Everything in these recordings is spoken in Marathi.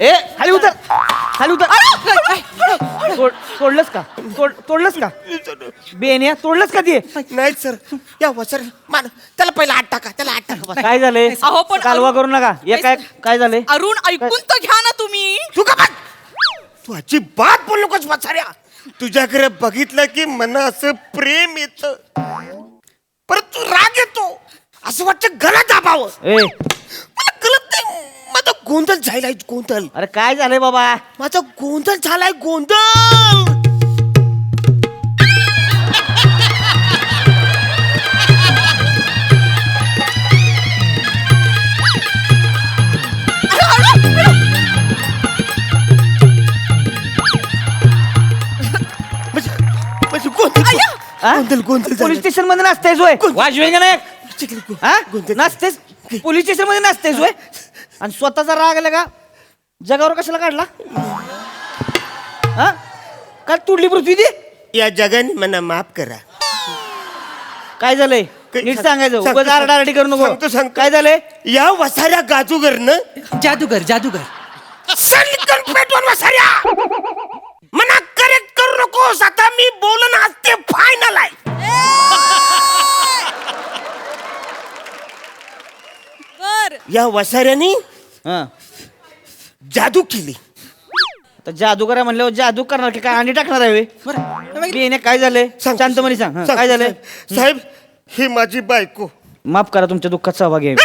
ए खाली उतर खाली उतर. तोडलंस का तोडलंस का बेन्या तोडलंस का ते. नाही सर या वसर मान त्याला पहिला आत टाका त्याला आत टाका बस. काय झालंय अहो, पण कालवा करू नका काय झालंय. अरुण ऐकून तर घ्या ना तुम्ही. तू का बघ तू अजिबात बोलू नकोस वसाऱ्या. तुझ्याकडे बघितलं की मना असं प्रेम येत परंतु राग येतो असं वाटतं गला दाबावं. ए मला कळत नाही माझा गोंधळ झालाय गोंधळ. अरे काय झालंय बाबा. माझा गोंधळ झालाय गोंधळ. म्हणजे गोंधळ गोंधळ पोलीस स्टेशन मध्ये नाचतेस होय वाजवेल का नाही. हा गोंधळ. नाचतेस पोलीस स्टेशन मध्ये नाचतेस होय आणि स्वतःचा राग आला का जगावर कशाला काढला. हा का तुडली पृथ्वी ती. या जगाने मला माफ करा. काय झालंय नीट सांगायचं उगाच आरडाआरडी करू नको. सांगतो. काय झालंय. या वसाऱ्या गाजूगरनं जादूगर सनकन पेटवून वसाऱ्या मना करेक्ट करू नकोस. आता मी बोलन आज ते फायनल आहे. बर या वसाऱ्यानी हा जादू केली. तर जादूगर आहे म्हणल्यावर जादू करणार की काय अंडी टाकणार आहे बरं. काय झालंय शांतपणे सांग हा, काय झालंय. साहेब ही माझी बायको. माफ करा तुमच्या दुःखात सहभागी आहे.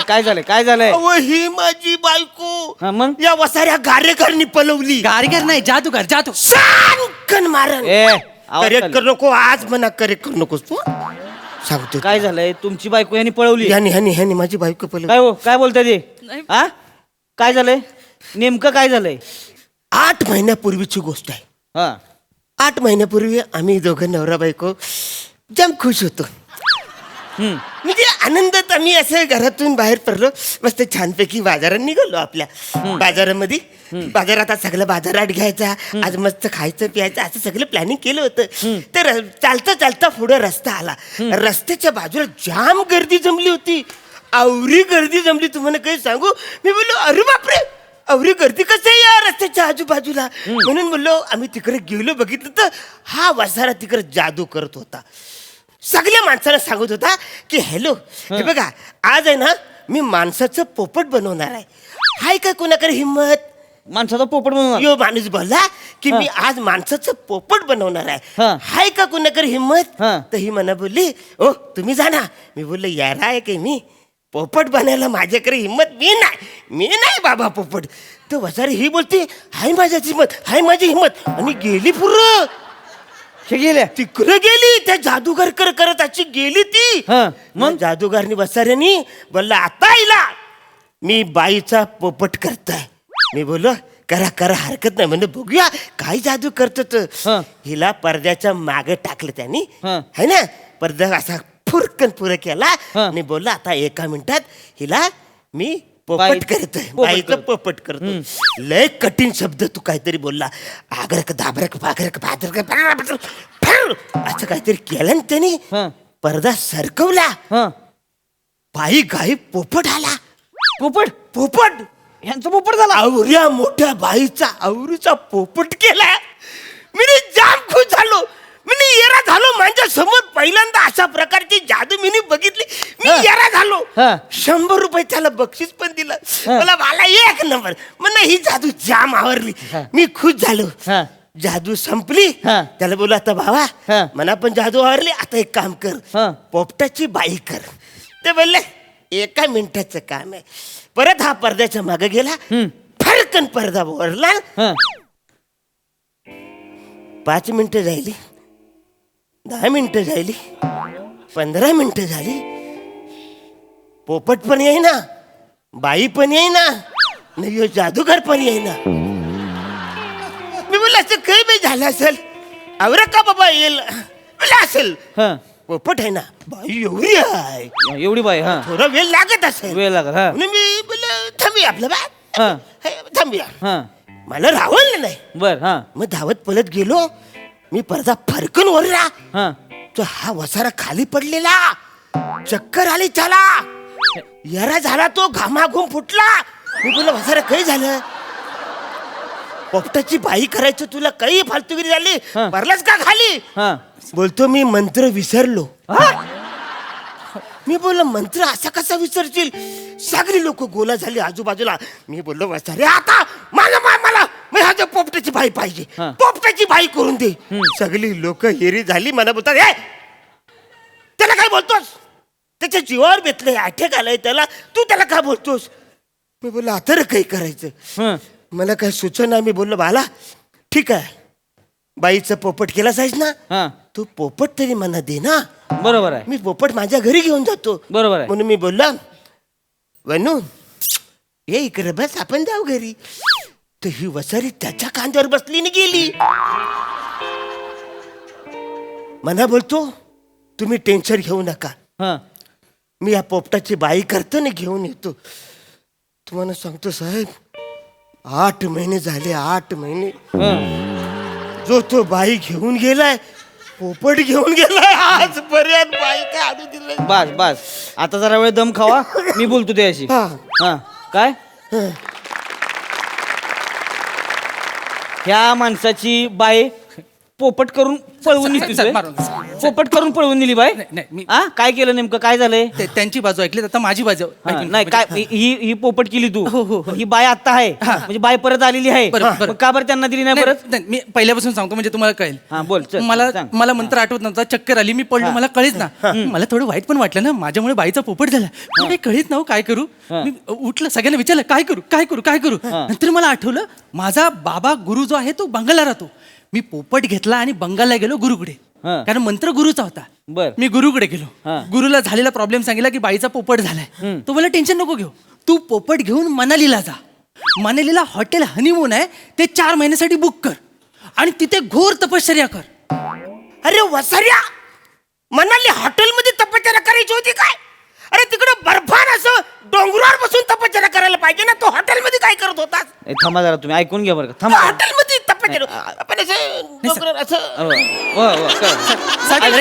काय झालंय. अहो ही माझी बायको. हा, मग या वसाऱ्या गारेकरनी पलवली. कारीगर नाही जादूगर जादू. सनकन मारन. ए आवाज करेक्ट खाली. करू नको आज मना करेक्ट करू नकोस तू. सांगतो काय झालंय तुमची बायको यांनी पळवली. ह्यानी माझी बायको पलवली. काय हो काय बोलताय ते नाही. हा काय झालंय नेमकं काय झालंय. 8 महिन्यापूर्वीची गोष्ट आहे. हा 8 महिन्यापूर्वी आम्ही दोघं नवरा बायको जाम खुश होतो. हम्म. म्हणजे आनंदात आम्ही असं घरातून बाहेर पडलो. मस्त छानपैकी बाजारात निघालो. आपल्या बाजारामध्ये बाजारात आज सगळं बाजारात घ्यायचा आज मस्त खायचं प्यायचं असं सगळं प्लॅनिंग केलं होतं. तर चालता पुढे रस्ता आला. रस्त्याच्या बाजूला जाम गर्दी जमली होती. आवरी गर्दी जमली तुम्हाला काही सांगू. मी बोललो अरे बापरे अवरी गर्दी कसं आहे या रस्त्याच्या आजूबाजूला. म्हणून बोललो आम्ही तिकडे गेलो बघितलं तर हा वसारा तिकडे जादू करत होता. सगळ्या माणसाला सांगत होता की हॅलो हे बघा आज आहे ना मी माणसाचं पोपट बनवणार आहे. हाय का कोणाकडे हिंमत. माणसाचा पोपट म्हणून यो माणूस बोलला की मी आज माणसाचं पोपट बनवणार आहे. हा. हाय का कोणाकडे हिंमत. हा. तर ही म्हणा बोलली ओ तुम्ही जा. मी बोललो यार आहे की मी पोपट बनायला माझ्याकडे हिंमत मी नाही बाबा पोपट. तर वसारी ही बोलते हाय माझ्याची हिंमत हाय माझी हिंमत आणि गेली पुरं गेल्या तिकडे गेली. त्या जादूगर करत अशी गेली ती. हा, मग जादूगारनी वसाऱ्यानी बोलला आता आईला मी बाईचा पोपट करताय. मी बोललो करा हरकत नाही म्हणजे बघूया काय जादू करतो. हा. हिला पडद्याच्या मागे टाकलं त्यांनी हा. है ना. पडदा असा फुरकन पुरं केला हा. आणि बोलला आता 1 मिनिटात हिला मी पोपट बाई- करतोय पोपट बाईचं करतो. पोपट करतो. लय कठीण शब्द तू काहीतरी बोलला. आगरक दाबरक बागरक बादरक असं काहीतरी केलं ना त्यांनी. हा. पडदा सरकवला. हा बाई गाई पोपट आला. पोपट यांचा पोपट झाला. आवऱ्या मोठ्या बाईचा आवरीचा पोपट केला. मी जाम खुश झालो. मी येरा झालो माझ्या समोर पहिल्यांदा अशा प्रकारची जादू मी बघितली. मी हा. येरा झालो. हा. 100 रुपये त्याला बक्षीस पण दिलं. हा. मला 1 नंबर म्हणलं ही जादू जाम आवडली. हा. मी खुश झालो. हा. जादू संपली. हा. त्याला बोला आता भावा हा. मला पण जादू आवडली आता एक काम कर हा. पोपटाची बाई कर. ते बोलले 1 मिनिटाचं काम आहे. परत हा पडद्याच्या मागे गेला. फडकन पडदा ओरला. हा. 5 मिनिटं झाली 10 मिनिटं झाली 15 मिनिटं झाली. पोपट पण येईना बाई पण येईना नाही जादूगर पण येईना. मी बोल असं काही बी झालं असेल. आवरा का बाबा येईल बोला असेल. हा पोपट आहे ना बाई एवढी आहे एवढी बाई. हा थोडा वेळ लागत असेल. वेळ लागत. हा म्हणून मी बोल थांबूया आपलं बा हा थांबूया. हा मला रावलं नाही. बर. हा मग धावत पळत गेलो. मी पडदा फरकन ओरला. हा तो हा वसारा खाली पडलेला. चक्कर आली त्याला. यरा झाला तो घामाघूम फुटला. मी बोललो वसाऱ्या काही झालं? पोपटाची बाई करायचं तुला काही फालतूगिरी झाली? हा. भरलाच का खाली? हा बोलतो मी मंत्र विसरलो. मी बोललो मंत्र असा कसा विसरशील? सगळी लोक गोला झाली आजूबाजूला. मी बोललो वसारे आता मला ह्या पोपटाची बाई पाहिजे, हा. पोपटाची बाई करून दे. सगळी लोक हेरी झाली. मला बोलतात हे त्याला काय बोलतोस? त्याच्या जीवावर बेतलंय, अटॅक आलाय त्याला, तू त्याला काय बोलतोस? मी बोललो आता रे काही करायचं. हं. मला काय सुचना. मी बोललो बाला ठीक आहे, बाईचं पोपट केला साईज ना, हा तू पोपट तरी मला दे ना. बरोबर आहे मी पोपट माझ्या घरी घेऊन जातो. बरोबर आहे. म्हणून मी बोलला वनू ये इकडे बस, आपण जाऊ घरी. तर ही वसारी त्याच्या खांद्यावर बसली आणि गेली. मला बोलतो तुम्ही टेन्शन घेऊ नका, हा मी या पोपटाची बाई करतो ना घेऊन येतो. तुम्हाला सांगतो साहेब 8 महिने झाले, 8 महिने हं. जो तो बाई घेऊन गेलाय, पोपट घेऊन गेलाय. आजपर्यंत बाई काय आणू दिलं. बस बस आता जरा वेळ दम खावा, मी बोलतो त्याशी. हा. हा काय हं. ह्या माणसाची बाई पोपट करून पळवून नेली साहेब, तुझे? मारून. पोपट करून पळवून नेली बाई? नाही, मी- हा काय केलं नेमकं, काय झालंय? त्यांची बाजू ऐकली आता माझी बाजू हा, ऐकून- नाही काय ही पोपट केली तू? हो, हो, हो. ही बाय आता आहे म्हणजे बाय परत आलेली आहे. बरं, बरं. मग का बरं त्यांना दिली नाही नाही, परत? नाही, मी पहिल्यापासून सांगतो म्हणजे तुम्हाला कळेल. हा बोल चल, मला सांग. मला मंत्र आठवत नव्हता, चक्कर आली, मी पडलो, मला कळेच ना. मला थोडं वाईट पण वाटलं ना, माझ्यामुळे बाईचा पोपट झाला. मला काही कळेच ना हो, काय करू. हा. मी उठलं, सगळ्यांना विचारलं काय करू काय करू काय करू. हा. नंतर मला आठवलं माझा बाबा गुरु जो आहे तो बंगालला राहतो. मी पोपट घेतला आणि बंगालला गेलो गुरुकडे, हा. कारण मंत्र गुरुचा होता. बर. मी गुरुकडे गेलो, हा. गुरुला झालेला प्रॉब्लेम सांगितला की बाईचा पोपट झालाय. तो मला टेन्शन नको घेऊ, तू पोपट घेऊन मनालीला जा. मनालीला हॉटेल हनीमून आहे, ते 4 महिन्यासाठी बुक कर आणि तिथे घोर तपश्चर्या कर. अरे वसाऱ्या, मनाली हॉटेलमध्ये तपश्चर्या करायची होती काय? अरे तिकडे बर्फान असं डोंगरावर बसून तपश्चर्या करायला पाहिजे ना. तो हॉटेलमध्ये काय करत होतास? ए, थांबा जरा, तुम्ही ऐकून घ्या बरं का, थांबा. हॉटेलमध्ये तपश्चर्या आपण असं डोंगरावर असं. हो, हो, हो, कळलं. साहेब,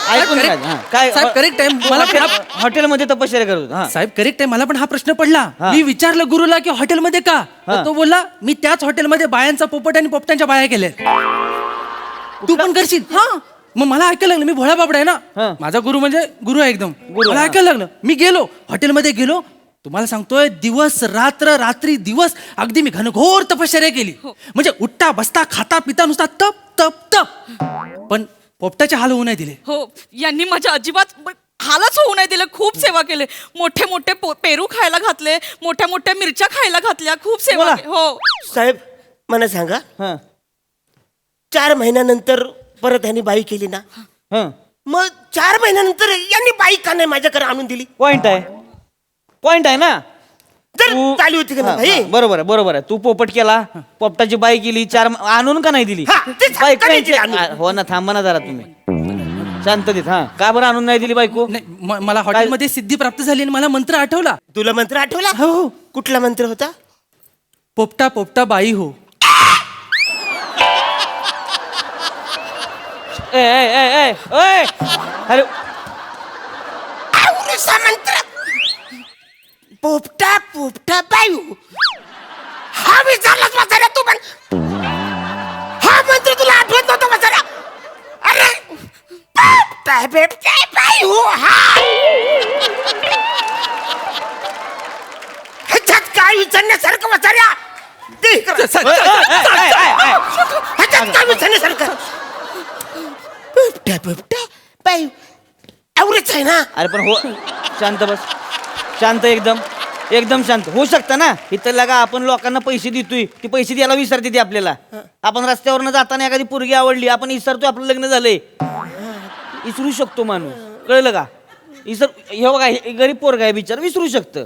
ऐकून घ्या. हा, काय साहेब, correct आहे. मला हॉटेलमध्ये तपश्चर्या करत होता. हा. साहेब करेक्ट आहे, मला पण हा प्रश्न पडला. हा. मी विचारलं गुरुला की हॉटेलमध्ये का, तर तो बोलला मी त्याच हॉटेलमध्ये बायांचा पोपट आणि पोपटांच्या बाया केल्या. तू पण करशील? हा. मग मला ऐकायला लागलं, मी भोळा बाबडा आहे हा. ना, माझा गुरु म्हणजे गुरु आहे एकदम. गुरु, मला हा. ऐकायला लागलं, मी गेलो हॉटेलमध्ये गेलो, तुम्हाला सांगतोय दिवस रात्र रात्री दिवस अगदी मी घनघोर तपश्चर्या केली. म्हणजे उठता बसता खाता पिता नुसता तप तप तप, पण पोपटाचे हाल होऊ नाही दिले. हो, यांनी माझ्या अजिबात हालच होऊ नाही दिलं. खूप सेवा केले, मोठे मोठे पेरू खायला घातले, मोठ्या मोठ्या मिरच्या खायला घातल्या, खूप सेवा बोला. हो. साहेब मला सांगा, हा, 4 महिन्यानंतर परत यांनी बाई केली ना, हा. मग 4 महिन्यानंतर यांनी बाई का नाही माझ्याकडे आणून दिली? पॉइंट आहे, पॉइंट आहे ना. तर तू- चालू होती का हा, ना बाई? हा, बरोबर आहे, बरोबर आहे. तू पोपट केला, पोपटाची बाई केली, 4 आणून का नाही दिली? हा, तेच बाई का नाही दिली आणून? हो ना, थांबा ना जरा तुम्ही, शांततेत. हा, का बरं आणून नाही दिली बायको? नाही, मला हॉटेलमध्ये सिद्धी प्राप्त झाली आणि मला मंत्र आठवला. तुला मंत्र आठवला? हो, हो. कुठला मंत्र होता? पोपटा पोपटा बाई हो. ए ए ए ए ए अरे आवडीचा मंत्र पोपटा पोपटा बायू. हा विचारलाच म्हाताऱ्या तू पण? हा मंत्र तुला आठवत नव्हता म्हाताऱ्या? अरे पोपटा पोपटा बायू, हा ह्याच्यात काय विचारण्यासारखं म्हाताऱ्या? दे इकडं. ह्याच्यात काय विचारण्यासारखं? पोपटा पोपटा बायू एवढंच आहे ना? अरे पण हो, शांत बस, शांत, एकदम एकदम शांत होऊ शकतं ना. इथं लगा आपण लोकांना पैसे देतोय, ती पैसे द्यायला विसरते ती आपल्याला. आपण रस्त्यावरनं जाताना एखादी पोरगी आवडली, आपण विसरतोय आपलं लग्न झालंय. विसरू शकतो माणूस, कळलं का? हे बघा, हे गरीब पोरगा आहे बिचार, विसरू शकतं.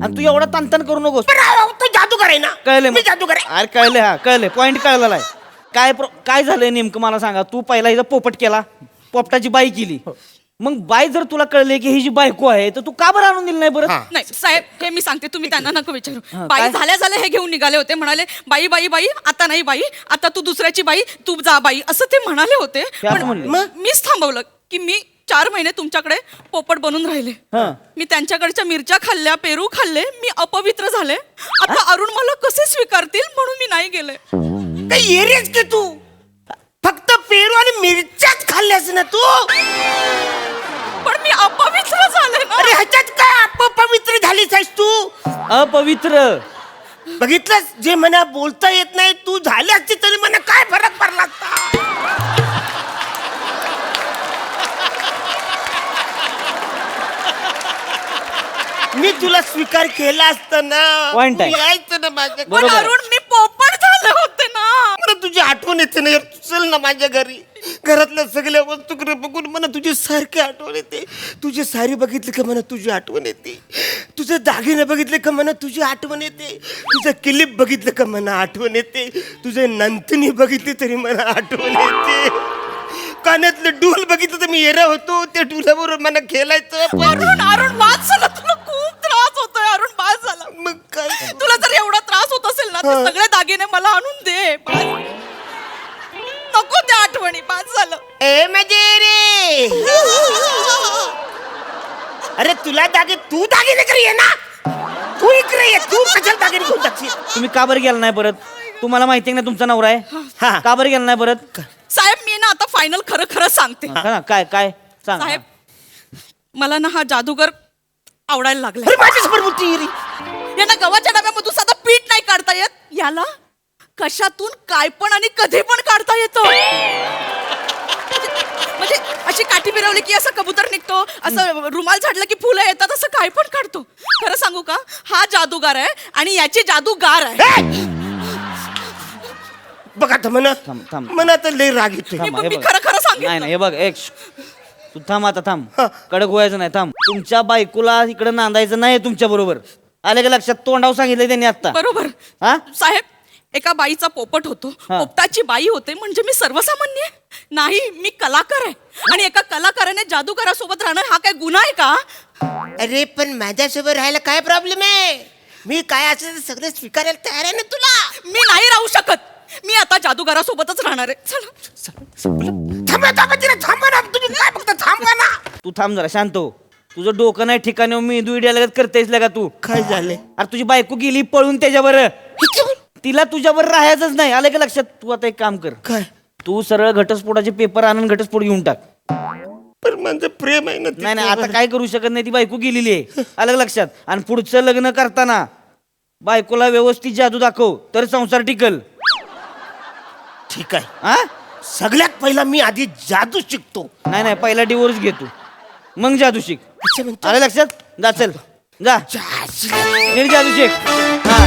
आणि तू एवढा ताणताण करू नकोस. तू जादूगर आहे ना? कळले मी जादूगर आहे. अरे कळले, हा कळले, पॉइंट कळलेला आहे. काय झालंय नेमकं मला सांगा. तू पहिला हिचा पोपट केला, पोपटाची बाई केली, मग बाई जर तुला कळले की ही जी बायको आहे, तर तू का बरं आणून दिली नाही बरं? नाही साहेब, हे मी सांगते, तुम्ही त्यांना नका विचारू. हा, बाई काय? झाल्या झाल्या हे घेऊन निघाले होते, म्हणाले बाई बाई बाई, आता नाही बाई, आता तू दुसऱ्याची बाई, तू जा बाई, असं ते म्हणाले होते. ते असं म्हणले? मग मीच थांबवलं की मी 4 महिने तुमच्याकडे पोपट बनून राहिले. हं. मी त्यांच्याकडच्या मिरच्या खाल्ल्या, पेरू खाल्ले, मी अपवित्र झाले. आता अरुण मला कसे स्वीकारतील म्हणून मी नाही गेले. काही येरेच की तू फक्त पेरू आणि मिरच्याच खाल्ल्यास ना तू. पण मी अपवित्र झाले ना. अरे ह्याच्यात काय अपवित्र झालीस आहेस तू. अपवित्र. बघितलंस, जे मला बोलता येत नाही तू झाली असती तरी मला काय फरक पडला असता. मी तुला स्वीकार केला असता ना. Point आहे. तू यायचं ना माझ्या पण बरोबर आहे. अरुण मी पोपट झाले होते ना. मला तुझी आठवण येते ना यार. चल ना माझ्या घरी. घरातल्या सगळ्या वस्तूकडे बघून मला तुझी सारखी आठवण येते. तुझे साडी बघितली का मला तुझी आठवण येते. तुझे दागिने बघितले का मला तुझी आठवण येते. तुझं क्लिप बघितलं का मला आठवण येते. तुझे नंतनी बघितली तरी मला आठवण येते. कानातलं डूल बघितलं तर मी येरा होतो. त्या डुलाबरोबर मला खेळायचं. अरुण अरुण बाद झाला. तुला खूप त्रास होतोय अरुण. बाद झाला. मग काय तुला जर एवढा त्रास होत असेल ना तर सगळे दागिने मला आणून दे. नको त्या आठवणी. बाद झालं. ए मजे रे. अरे तुला तू दागिने करी ये ना. तू इकडे ये. तू कशाला दागिने घेऊन टाकशील. तुम्ही का बरं गेला नाही परत? तुम्हाला माहिती आहे ना तुमचा नवरा आहे. हा. का बरं गेला नाही परत? साहेब मी ना आता फायनल खरं खरं सांगते. हा ना, काय काय सांग. साहेब मला ना हा जादूगर आवडायला लागलाय. अरे माझ्यासमोर मोठी येरी. यांना गव्हाच्या डब्यामधून साधा पीठ नाही काढता येत. याला कशातून काय पण आणि कधी पण काढता येतं. म्हणजे अशी काठी फिरवली की असं कबूतर निघतो. असं रुमाल झाडलं की फुलं येतात. असं काय पण काढतो. खरं सांगू का हा जादूगार आहे आणि याची जादूगार आहे. बघ आता म्हणा थांब, थांब. म्हणा तर लय राग येतोय. थांब, हे मी बघ. खरं खरं सांगितलं. नाही नाही, हे बघ एक तू थांब आता थांब. कडक व्हायचं नाही. थांब. तुमच्या बायकोला इकडे नांदायचं नाही तुमच्या बरोबर. आले का लक्षात? तोंडावर सांगितलं त्यांनी आता. बरोबर. हा? साहेब एका बाईचा पोपट होतो. हा. पोपटाची बाई होते म्हणजे मी सर्वसामान्य आहे? नाही, मी कलाकार आहे. आणि एका कलाकाराने जादूगारासोबत राहणं हा काय गुन्हा आहे का? अरे पण माझ्यासोबत राहायला काय प्रॉब्लेम आहे. मी काय असेल ते सगळं स्वीकारायला तयार आहे ना तुला. मी नाही राहू शकत. मी आता जादूगारासोबतच राहणार आहे. चला. थांबा थांबा तिला थांबा ना. तुम्ही काय फक्त थांबा ना. तू थांब जरा शांत हो. तुझं डोकं नाही ठिकाणी मी दुईड्या लगत करतेस का तू? काय झालंय. अरे तुझी बायको गेली पळून त्याच्यावर. तिला तुझ्यावर राहायचंच नाही. आलं का लक्षात? तू आता एक काम कर. काय तू सरळ घटस्फोटाचे पेपर आणून घटस्फोट घेऊन टाक. पण माझं प्रेम आहे ना नाही नाही, आता तिच्यावर. काय करू शकत नाही. ती बायको गेलेली आहे. आलं का लक्षात? आणि पुढचं लग्न करताना बायकोला व्यवस्थित जादू दाखव तर संसार टिकल. ठीक आहे. हा? सगळ्यात पहिला मी आधी जादू शिकतो. नाही नाही, पहिला डिवोर्स घे तू, मग जादू शिक. असं म्हणतो. आलं लक्षात? जा चल जा. जादू. नीट जादू शिक. हा